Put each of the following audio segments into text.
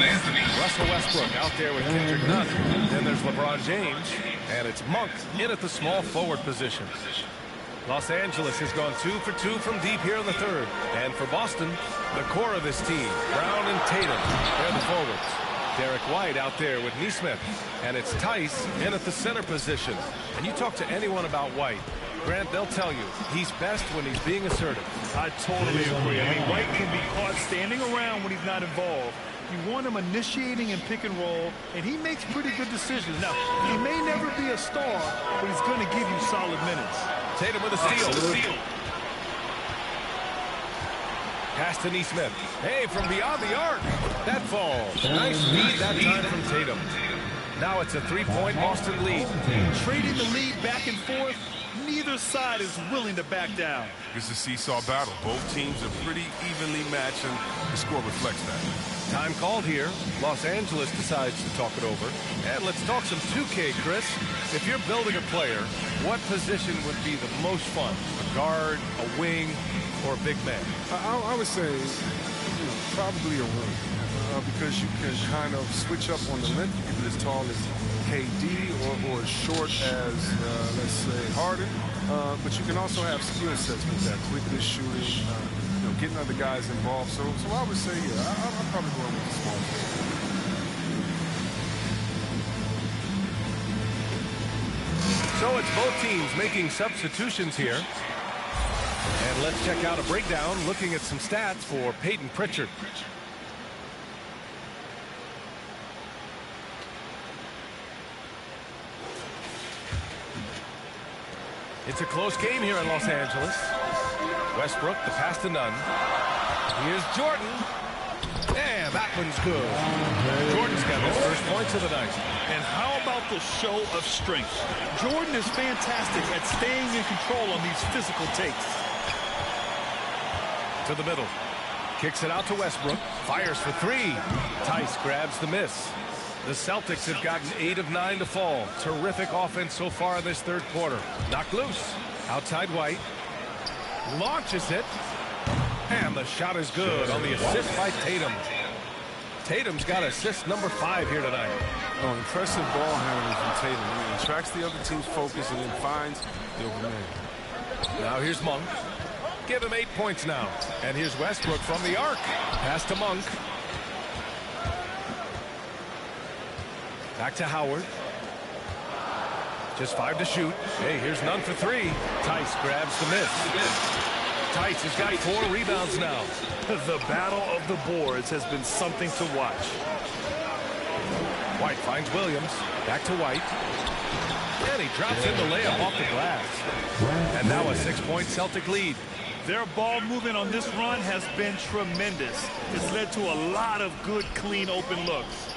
Russell Westbrook out there with Kendrick Nunn. Then there's LeBron James, and it's Monk in at the small forward position. Los Angeles has gone 2 for 2 from deep here in the third. And for Boston, the core of this team, Brown and Tatum, they're the forwards. Derek White out there with Nesmith, and it's Tice in at the center position. And you talk to anyone about White, Grant, they'll tell you he's best when he's being assertive. I totally agree. I mean, White can be caught standing around when he's not involved. You want him initiating in pick and roll, and he makes pretty good decisions. Now, he may never be a star, but he's going to give you solid minutes. Tatum with a steal. Pass to Nesmith. Hey, from beyond the arc. That falls. Nice speed that time from Tatum. Now it's a three-point Boston lead. Trading the lead back and forth, neither side is willing to back down. It's a seesaw battle. Both teams are pretty evenly matched, and the score reflects that. Time called here. Los Angeles decides to talk it over. And let's talk some 2K, Chris. If you're building a player, what position would be the most fun? A guard, a wing, or a big man? I would say probably a wing. Because you can kind of switch up on the length. You can be as tall as KD or as short as, let's say, Harden. But you can also have skill sets with that. Quickness, shooting, getting other guys involved. So I would say, yeah, I'm probably going with the small forward. So it's both teams making substitutions here. And let's check out a breakdown looking at some stats for Peyton Pritchard. It's a close game here in Los Angeles. Westbrook, the pass to Nunn. Here's Jordan. And that one's good. Jordan's got his first points of the night. And how about the show of strength? Jordan is fantastic at staying in control on these physical takes. To the middle. Kicks it out to Westbrook. Fires for three. Tice grabs the miss. The Celtics have gotten 8 of 9 to fall. Terrific offense so far in this third quarter. Knocked loose. Outside White. Launches it. And the shot is good on the assist by Tatum. Tatum's got assist number 5 here tonight. Oh, impressive ball handling from Tatum. He attracts the other team's focus and then finds the open man. Now here's Monk. Give him 8 points now. And here's Westbrook from the arc. Pass to Monk. Back to Howard. Just 5 to shoot. Hey, here's Nunn for 3. Tice grabs the miss. Tice has got 4 rebounds now. The battle of the boards has been something to watch. White finds Williams. Back to White. And he drops in the layup off the glass. And now a 6-point Celtic lead. Their ball movement on this run has been tremendous. It's led to a lot of good, clean, open looks.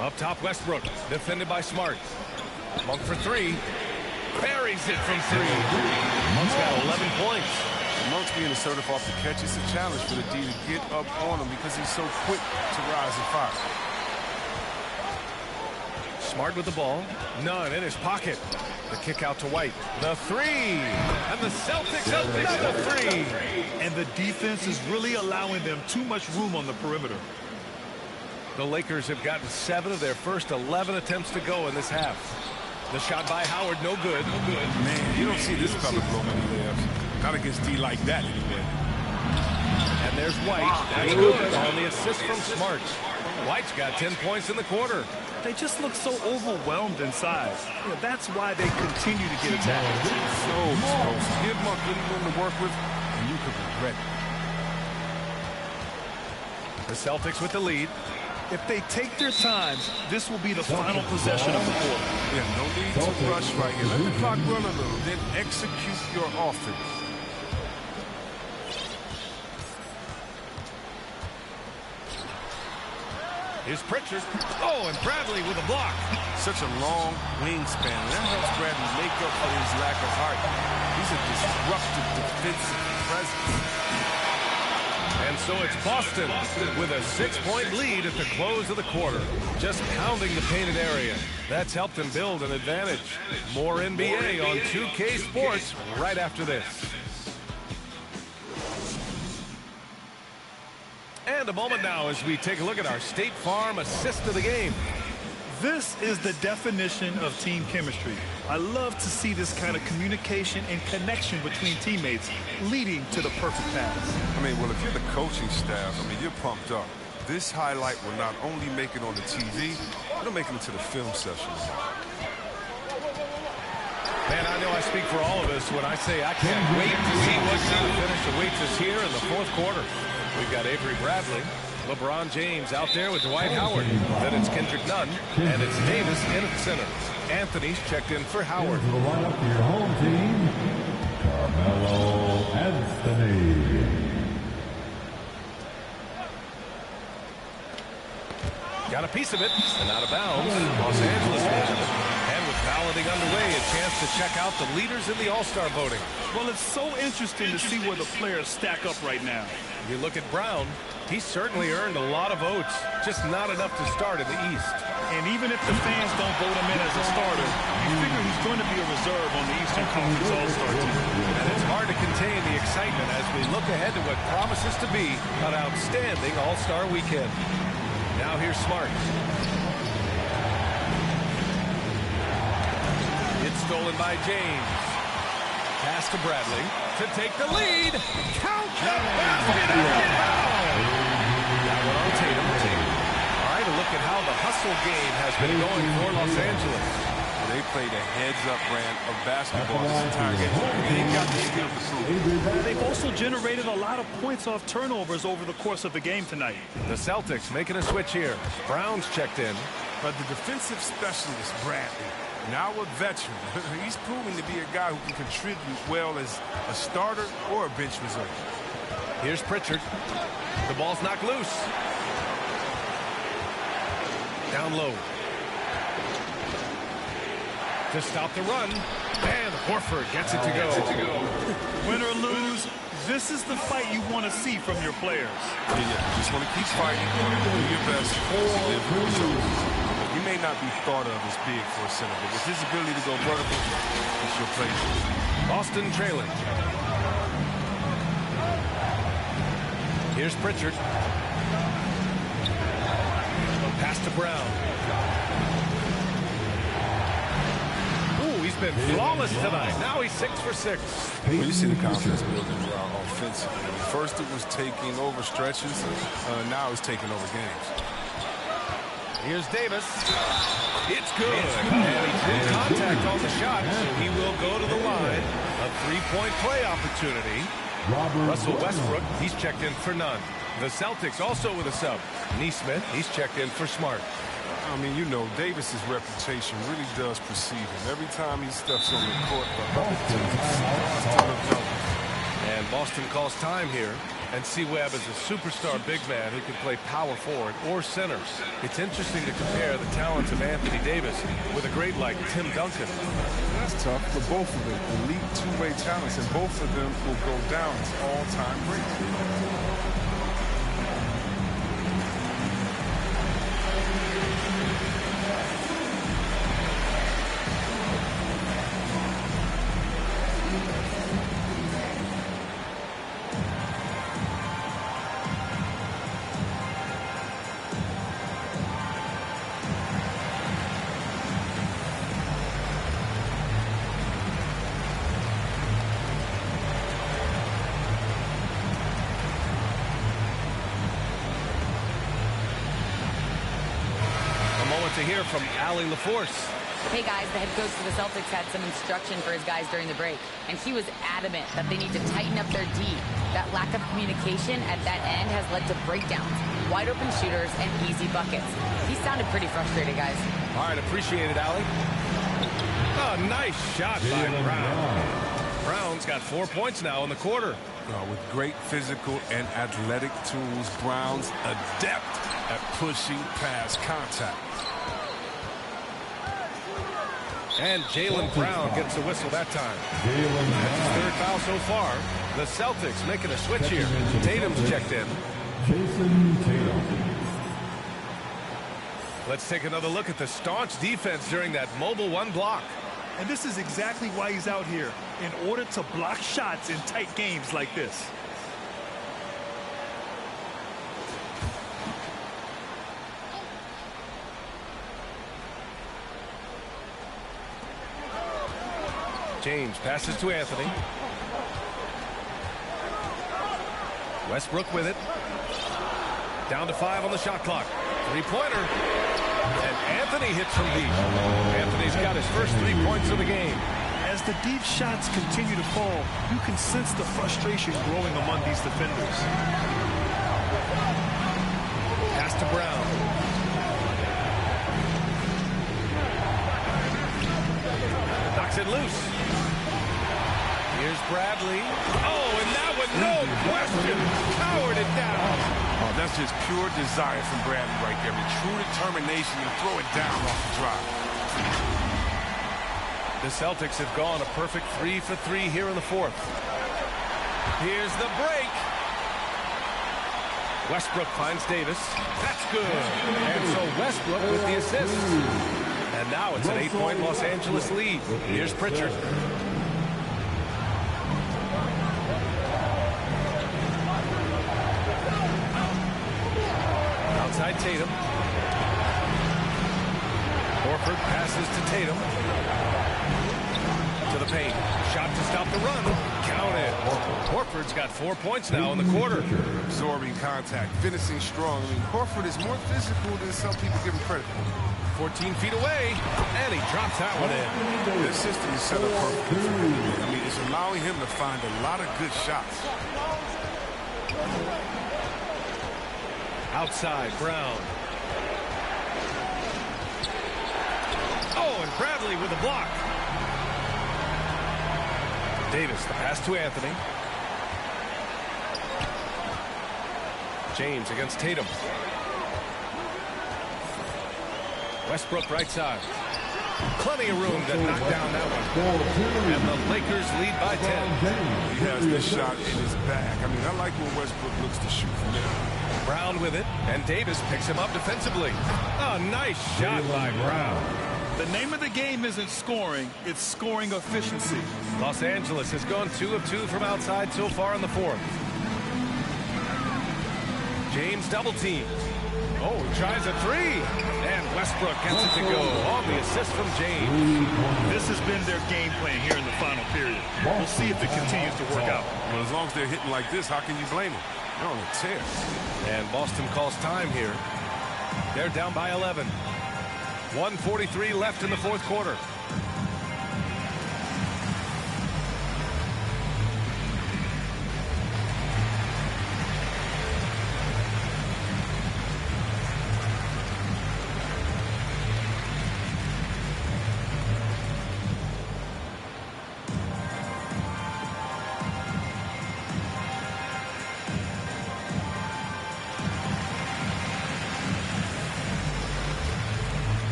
Up top, Westbrook, defended by Smart. Monk for 3. Buries it from 3. Monk's got 11 points. Monk's being assertive off the catch. It's a challenge for the D to get up on him because he's so quick to rise and fire. Smart with the ball. Nunn in his pocket. The kick out to White. The 3. And the Celtics have another 3. And the defense is really allowing them too much room on the perimeter. The Lakers have gotten 7 of their first 11 attempts to go in this half. The shot by Howard, no good. Man, you don't see this fella blow many layups. Not against D like that anyway. And there's White. That's good on the assist from Smart. White's got 10 points in the quarter. They just look so overwhelmed inside. That's why they continue to get attacked. So exposed. Give Monk good room to work with, and you could regret it. The Celtics with the lead. If they take their time, this will be the final possession of the quarter. Yeah, no need to rush right here. Let the clock run a little, then execute your offense. Here's Pritchard. Oh, and Bradley with a block. Such a long wingspan. That helps Bradley make up for his lack of height. He's a disruptive defensive presence. And so it's Boston with a 6-point lead at the close of the quarter. Just pounding the painted area. That's helped them build an advantage. More NBA on 2K Sports right after this. And a moment now as we take a look at our State Farm assist of the game. This is the definition of team chemistry. I love to see this kind of communication and connection between teammates leading to the perfect pass. I mean, well, if you're the coaching staff, I mean, you're pumped up. This highlight will not only make it on the TV, it'll make it into the film session. Man, I know I speak for all of us when I say I can't wait to see what kind of finish awaits us here in the fourth quarter. We've got Avery Bradley, LeBron James out there with Dwight Howard. Then it's Kendrick Nunn, and it's Davis in at center. Anthony's checked in for Howard. The lineup for your home team, Carmelo Anthony. Got a piece of it, and out of bounds. Los Angeles will have it. And with balloting underway, a chance to check out the leaders in the All-Star voting. Well, it's so interesting to see where the players stack up right now. You look at Brown, he's certainly earned a lot of votes, just not enough to start in the East. And even if the fans don't vote him in as a starter, you figure he's going to be a reserve on the Eastern Conference All-Star team. And it's hard to contain the excitement as we look ahead to what promises to be an outstanding All-Star weekend. Now here's Smart. It's stolen by James. Pass to Bradley to take the lead. Count the basket. That one on Tatum. All right, a look at how the hustle game has been going for Los Angeles. They played a heads-up brand of basketball this entire game. They ain't got the skill to prove. They've also generated a lot of points off turnovers over the course of the game tonight. The Celtics making a switch here. Brown's checked in. But the defensive specialist, Bradley, now a veteran, he's proven to be a guy who can contribute well as a starter or a bench reserve. Here's Pritchard. The ball's knocked loose. Down low. To stop the run. And Horford gets it to go. Win or lose, this is the fight you want to see from your players. Yeah, just want to keep fighting, do your best, live for results. He may not be thought of as big for a center, but with his ability to go vertical, it's your place. Boston trailing. Here's Pritchard. Pass to Brown. He's been flawless tonight. Now he's 6 for 6. Well, you see the confidence building offensively. First it was taking over stretches. Now it's taking over games. Here's Davis. It's good. And he's in contact on the shot, so he will go to the line. A three-point play opportunity. Russell Westbrook, he's checked in for Nunn. The Celtics also with a sub. Neesmith, he's checked in for Smart. I mean, you know, Davis's reputation really does precede him. Every time he steps on the court, and Boston calls time here. And C. Webb is a superstar big man who can play power forward or center. It's interesting to compare the talents of Anthony Davis with a great like Tim Duncan. That's tough for both of them. Elite two-way talents, and both of them will go down as all-time greats. To hear from Allie LaForce. Hey guys, the head coach of the Celtics had some instruction for his guys during the break, and he was adamant that they need to tighten up their D. That lack of communication at that end has led to breakdowns, wide open shooters, and easy buckets. He sounded pretty frustrated, guys. All right, appreciate it, Allie. Oh, nice shot by Brown. Brown's got 4 points now in the quarter. With great physical and athletic tools, Brown's adept at pushing past contact. And Jaylen Brown gets a whistle that time. That's his third foul so far. The Celtics making a switch here. Tatum's checked in. Jason Tatum. Let's take another look at the staunch defense during that mobile one block. And this is exactly why he's out here, in order to block shots in tight games like this. James passes to Anthony. Westbrook with it. Down to 5 on the shot clock. Three-pointer. And Anthony hits from deep. Anthony's got his first 3 points of the game. As the deep shots continue to fall, you can sense the frustration growing among these defenders. Pass to Brown. Knocks it loose. Here's Bradley. Oh, and that one, no question, powered it down. Oh, that's just pure desire from Bradley right there. The true determination to throw it down off the drive. The Celtics have gone a perfect 3 for 3 here in the fourth. Here's the break. Westbrook finds Davis. That's good. And so Westbrook with the assist. And now it's an 8-point Los Angeles lead. Here's Pritchard. Outside Tatum. Horford passes to Tatum. To the paint. Shot to stop the run. Count it. Horford's got 4 points now in the quarter. Absorbing contact, finishing strong. I mean, Horford is more physical than some people give him credit for. 14 feet away, and he drops that one in. This system is set up perfectly. I mean, it's allowing him to find a lot of good shots. Outside, Brown. Oh, and Bradley with a block. Davis, the pass to Anthony. James against Tatum. Westbrook right side. Plenty of room to knock down that one. And the Lakers lead by 10. He has this shot in his bag. I mean, I like when Westbrook looks to shoot from there. Brown with it, and Davis picks him up defensively. Oh, nice shot by Brown. The name of the game isn't scoring, it's scoring efficiency. Los Angeles has gone 2 of 2 from outside so far in the fourth. James double team. Oh, he tries a 3. And Westbrook gets it to go on the assist from James. This has been their game plan here in the final period. We'll see if it continues to work out. Well, as long as they're hitting like this, how can you blame them? They're on a tear. And Boston calls time here. They're down by 11. 1:43 left in the fourth quarter.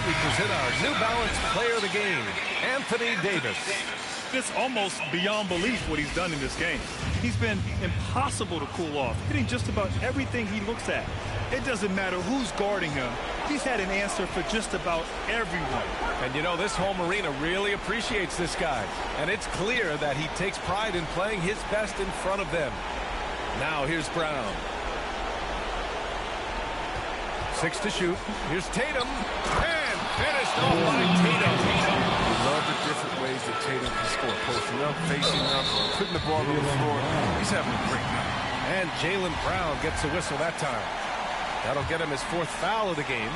We present our New Balance Player of the Game, Anthony Davis. It's almost beyond belief what he's done in this game. He's been impossible to cool off, hitting just about everything he looks at. It doesn't matter who's guarding him. He's had an answer for just about everyone. And you know, this home arena really appreciates this guy. And it's clear that he takes pride in playing his best in front of them. Now here's Brown. 6 to shoot. Here's Tatum. And finished off by Tatum. Love the different ways that Tatum can score. Posting up, facing up, putting the ball on the floor. He's having a great night. And Jaylen Brown gets a whistle that time. That'll get him his 4th foul of the game.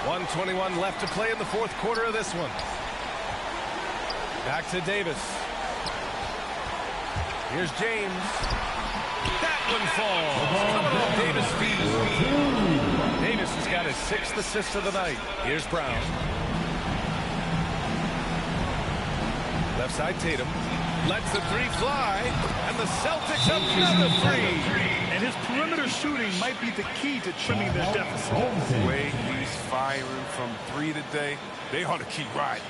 1:21 left to play in the fourth quarter of this one. Back to Davis. Here's James. That one falls. Coming off Davis' feet. Davis has got his 6th assist of the night. Here's Brown. Left side Tatum. Lets the 3 fly. And the Celtics have another 3. And his perimeter shooting might be the key to trimming their deficit. The way he's firing from 3 today, they ought to keep riding.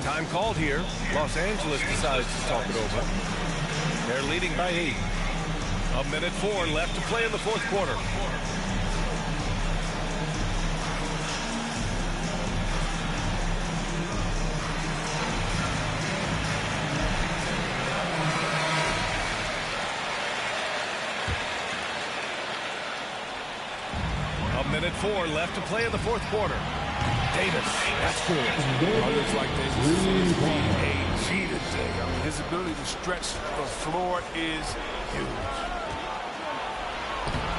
Time called here. Los Angeles decides to talk it over. They're leading by 8. 1:04 left to play in the fourth quarter. 2:04 left to play in the fourth quarter. Davis, that's good. Looks like Davis is PAG today. I mean, his ability to stretch the floor is huge.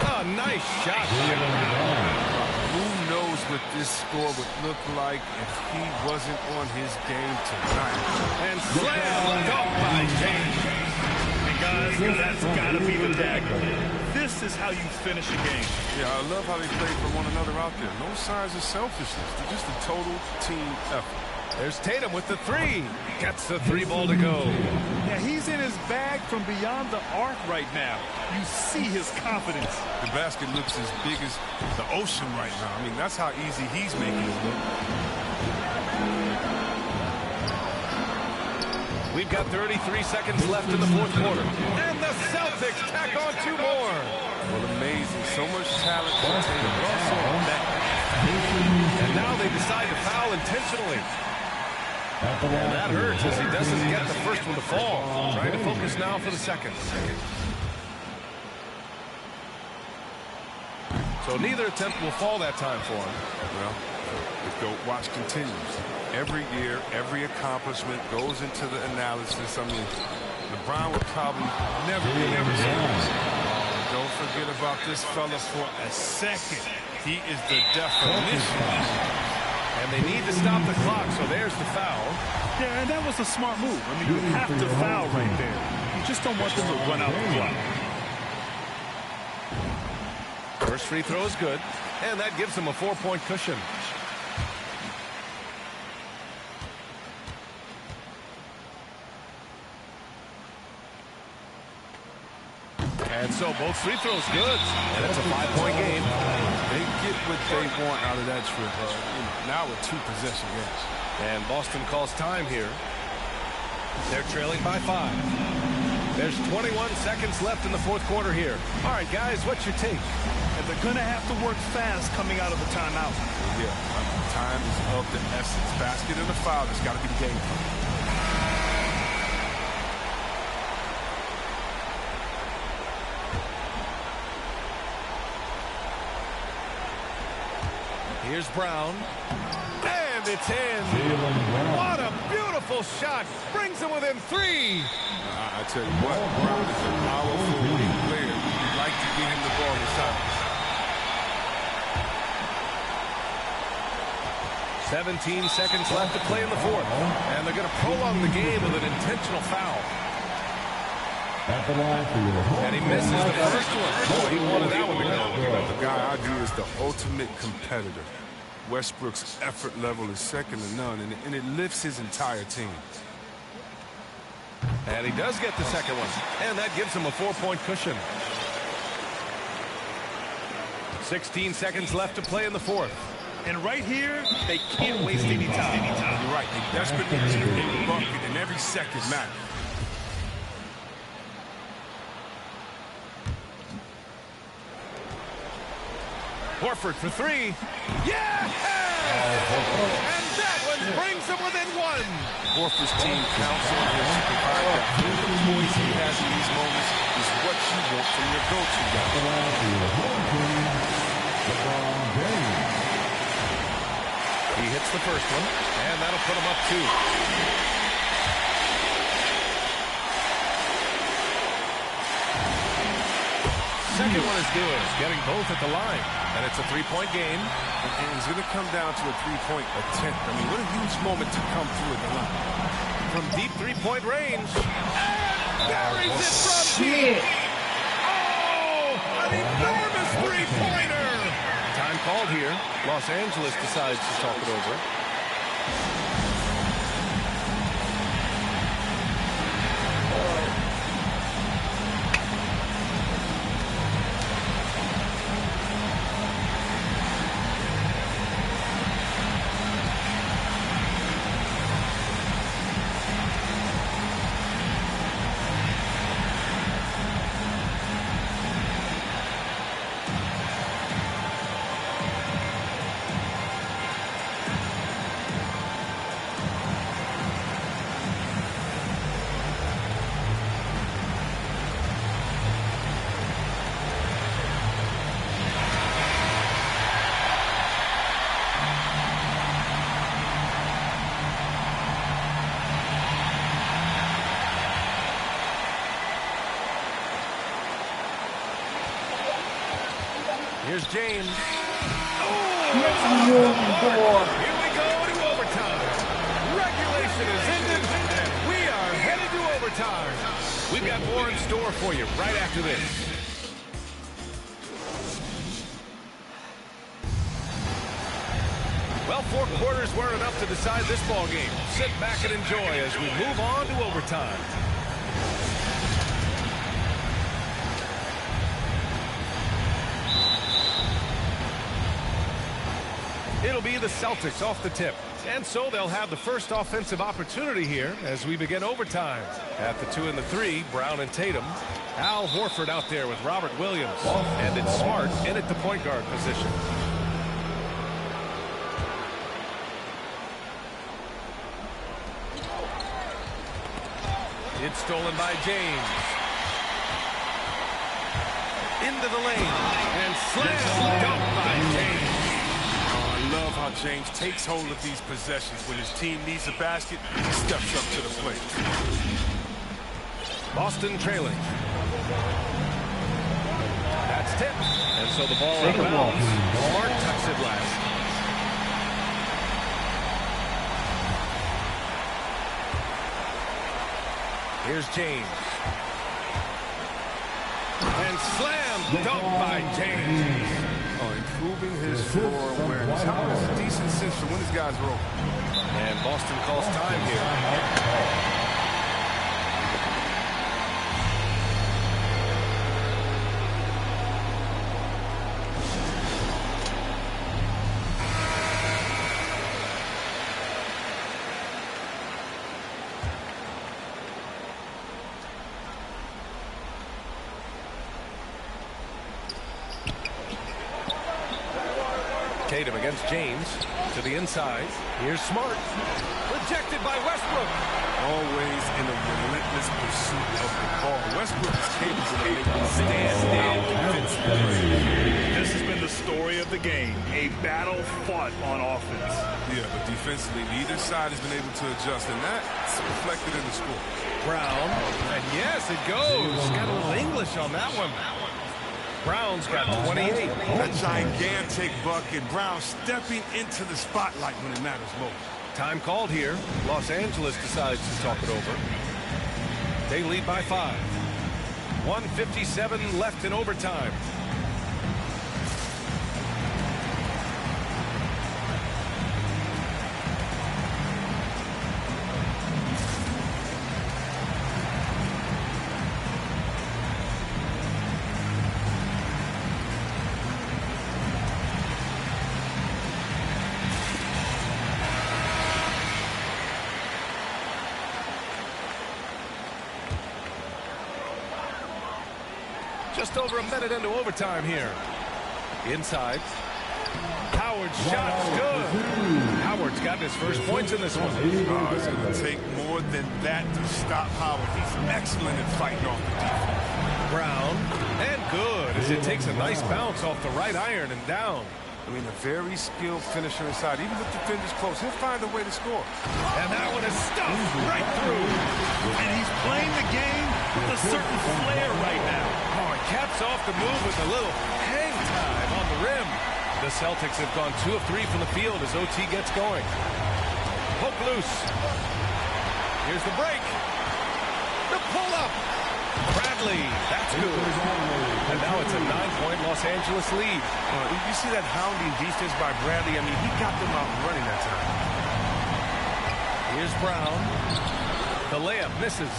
Oh, nice shot. Who knows what this score would look like if he wasn't on his game tonight. And slam dunk by James. And guys, that's got to be the dagger. This is how you finish a game. Yeah, I love how they play for one another out there. No signs of selfishness. They're just a total team effort. There's Tatum with the three. Gets the three ball to go. Yeah, he's in his bag from beyond the arc right now. You see his confidence. The basket looks as big as the ocean right now. I mean, that's how easy he's making it look. We've got 33 seconds left in the fourth quarter. And the Celtics tack on two more. Well, amazing. So much talent for Tatum, but also on that. And now they decide to foul intentionally. And that hurts as he doesn't get the first one to fall. Trying to focus now for the second. So neither attempt will fall that time for him. Well, the GOAT watch continues. Every year, every accomplishment goes into the analysis. I mean, LeBron would probably never be able to say this. Don't forget about this fella for a second. He is the definition. And they need to stop the clock, so there's the foul. Yeah, and that was a smart move. I mean, you have to foul right there. You just don't want them to run out the clock. First free throw is good, and that gives him a 4-point cushion. And so both free throws good, and it's a 5-point game. They get what they want out of that trip. Now with 2 possession games. And Boston calls time here. They're trailing by 5. There's 21 seconds left in the fourth quarter here. All right, guys, what's your take? And they're going to have to work fast coming out of the timeout. Yeah, time is of the essence. Basket and the foul, it's got to be the game plan. Here's Brown. And it's in. What a beautiful shot. Brings him within 3. I tell you what, Brown is a powerful lead player. You'd like to get him the ball inside. 17 seconds left to play in the fourth. And they're going to prolong the game with an intentional foul. And he misses the first one. Oh, he wanted that one to go. The guy I view is the ultimate competitor. Westbrook's effort level is second to none, and it lifts his entire team. And he does get the second one. And that gives him a 4-point cushion. 16 seconds left to play in the fourth. And right here, they can't waste any time. You're right. They desperately need a bucket, and every second matters. Horford for 3. Yeah! And that one brings them within 1. Horford's team counts on him to provide that the poise he has in these moments is what you want from your go-to guy. He hits the first one, and that'll put him up 2. Second one is good, getting both at the line. And it's a 3-point game. And it's going to come down to a 3-point attempt. I mean, what a huge moment to come through at the line. From deep 3-point range. And buries it from deep. Oh, an enormous 3-pointer. Time called here. Los Angeles decides to talk it over. Here's James. Here we go To overtime. Regulation is ended, and we are headed to overtime. We've got more in store for you right after this. Well, 4 quarters weren't enough to decide this ball game. Sit back and enjoy as we move on to overtime. It'll be the Celtics off the tip. And so they'll have the first offensive opportunity here as we begin overtime. At the 2 and the 3, Brown and Tatum. Al Horford out there with Robert Williams. And it's Smart in at the point guard position. It's stolen by James. Into the lane. And slam dunk by James. I love how James takes hold of these possessions. When his team needs a basket, he steps up to the plate. Boston trailing. That's tipped. And so the ball out of bounds. Smart tucks it last. Here's James. And slam dunk by James. Improving his floor awareness. How is a decent sense for when his guys are open. And Boston calls time here. Tatum against James to the inside. Here's Smart. Rejected by Westbrook. Always in a relentless pursuit of the ball. Westbrook is capable of making stand defensively. This has been the story of the game. A battle fought on offense. Yeah, but defensively, neither side has been able to adjust, and that's reflected in the score. Brown. And yes, it goes. Got a little English on that one. Brown's got 28. A gigantic bucket. Brown stepping into the spotlight when it matters most. Time called here. Los Angeles decides to talk it over. They lead by 5. 1:57 left in overtime. Just over a minute into overtime here. Inside. Howard's shot's good. Howard's got his first points in this one. Oh, it's going to take more than that to stop Howard. He's excellent at fighting off the defense. Brown. And good as it takes a nice bounce off the right iron and down. I mean, a very skilled finisher inside. Even with defenders close, he'll find a way to score. And that one is stuffed right through. And he's playing the game with a certain flair right now. Oh, he caps off the move with a little hang time on the rim. The Celtics have gone 2 of 3 from the field as OT gets going. Hook loose. Here's the break. The pull-up. Bradley. That's good. And now it's a 9-point Los Angeles lead. You see that hounding defense by Bradley? I mean, he got them out running that time. Here's Brown. The layup misses.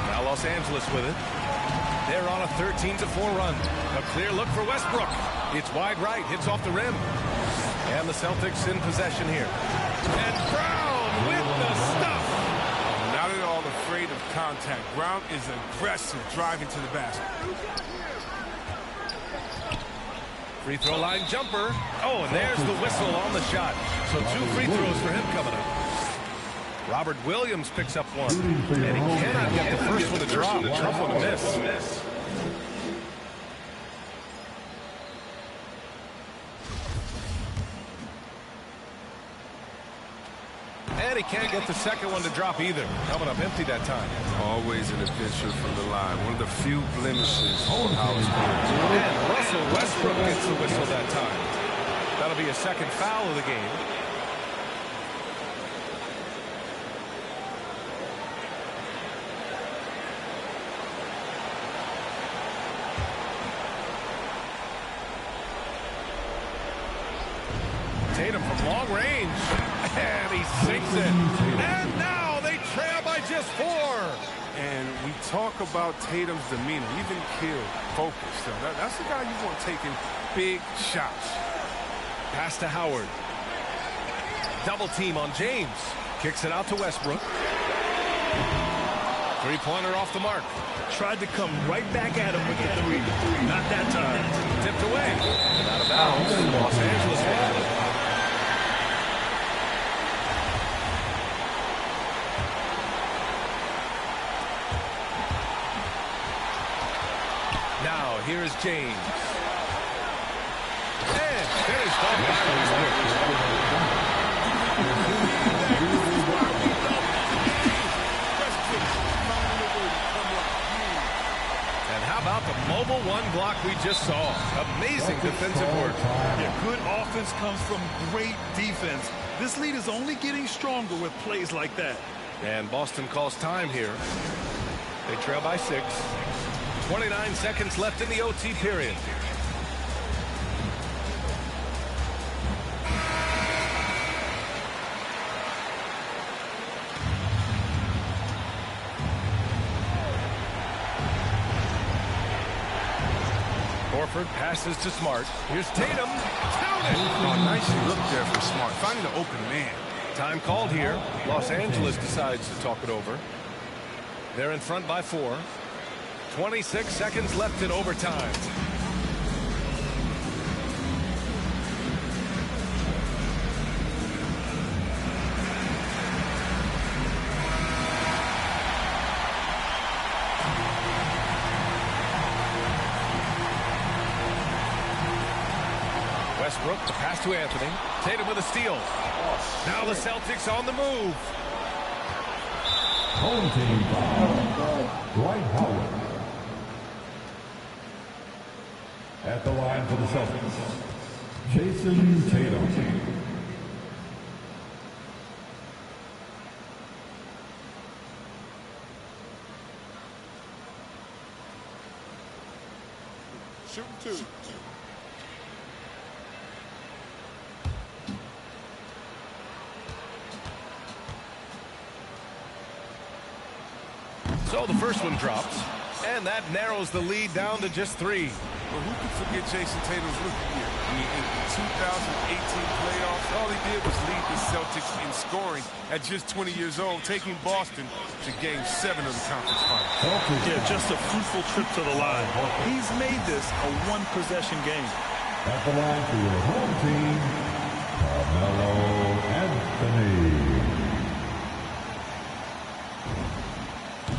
Now Los Angeles with it. They're on a 13-4 run. A clear look for Westbrook. It's wide right, hits off the rim. And the Celtics in possession here. And Brown with the stuff. Not at all afraid of contact. Brown is aggressive driving to the basket. Free throw line jumper. Oh, and there's the whistle on the shot. So 2 free throws for him coming up. Robert Williams picks up one. And he cannot get the first one to drop. Tough one to miss. And he can't get the second one to drop either. Coming up empty that time. Always an adventure from the line. One of the few blemishes on how it's going. And Russell Westbrook gets the whistle that time. That'll be a second foul of the game. Tatum from long range, and he sinks it. And now they trail by just 4. And we talk about Tatum's demeanor, even kill, focus. So that's the guy you want taking big shots. Pass to Howard. Double team on James. Kicks it out to Westbrook. Three-pointer off the mark. Tried to come right back at him with the 3. Not that time. Tipped away. And out of bounds. Los Angeles had it. Now, here's James. And finished off by Westbrook. And how about the mobile 1 block we just saw? Amazing defensive work. Yeah, good offense comes from great defense. This lead is only getting stronger with plays like that. And Boston calls time here. They trail by 6. 29 seconds left in the OT period. Horford passes to Smart. Here's Tatum. Counted. Oh, nice look there for Smart. Finding the open man. Time called here. Los Angeles decides to talk it over. They're in front by 4. 26 seconds left in overtime. Westbrook, the pass to Anthony. Tatum with a steal. Now the Celtics on the move. Home team foul. Dwight Howard. At the line for the Celtics, Jason Tatum. Shooting 2. So the first one drops, and that narrows the lead down to just 3. Well, who could forget Jason Tatum's rookie year? I mean, in the 2018 playoffs, all he did was lead the Celtics in scoring at just 20 years old, taking Boston to Game 7 of the conference finals. Yeah, just a fruitful trip to the line. He's made this a one-possession game. At the line for your home team, Carmelo Anthony.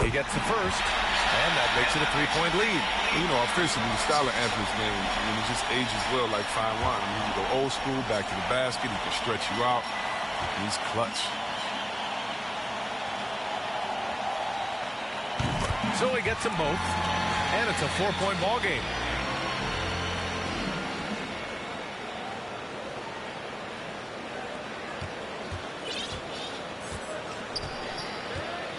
He gets the first, and that makes it a 3-point lead. You know, offensively, the style of Anthony's game, I mean, it just ages well like fine wine. I mean, you go old school, back to the basket, he can stretch you out, and he's clutch. So he gets them both, and it's a 4-point ball game.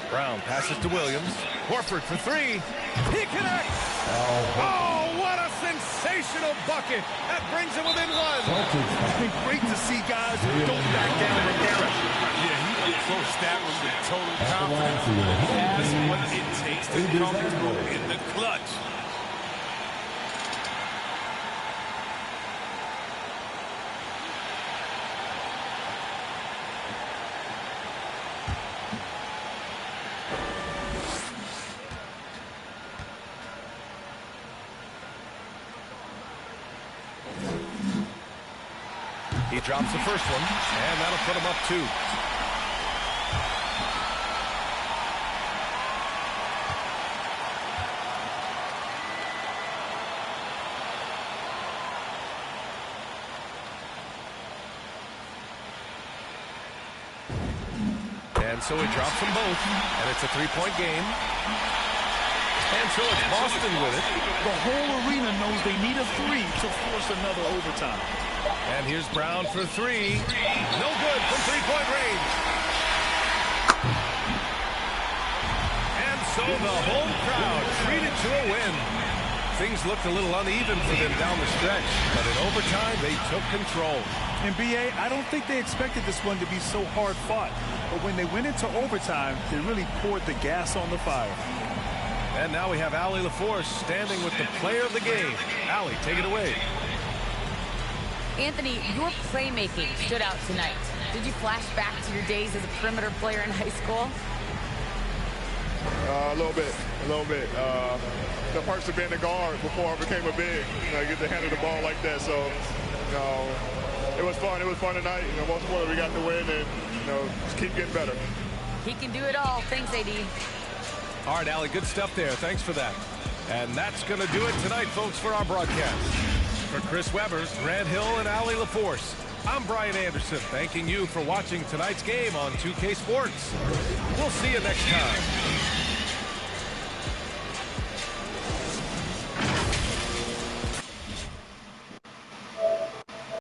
Brown passes to Williams. Horford for 3. He connects. Oh, what a sensational bucket. That brings him within 1. It's been great to see guys who don't back down from error. Yeah, he approached that one with total confidence. He has what it takes to come through in the clutch. He drops the first one, and that'll put him up 2. And so he drops them both, and it's a three-point game. And so it's Boston with it. The whole arena knows they need a three to force another overtime. And here's Brown for three. No good from three-point range. And so the home crowd treated to a win. Things looked a little uneven for them down the stretch, but in overtime, they took control. And B.A., I don't think they expected this one to be so hard-fought. But when they went into overtime, they really poured the gas on the fire. And now we have Allie LaForce standing with the player of the game. Allie, take it away. Anthony, your playmaking stood out tonight. Did you flash back to your days as a perimeter player in high school? A little bit. The perks of being a guard before I became a big, you get to handle the ball like that. So, it was fun. It was fun tonight. Most importantly, we got the win, and just keep getting better. He can do it all. Thanks, AD. All right, Allie, good stuff there. Thanks for that. And that's going to do it tonight, folks, for our broadcast. For Chris Webber, Grant Hill, and Allie LaForce, I'm Brian Anderson, thanking you for watching tonight's game on 2K Sports. We'll see you next time.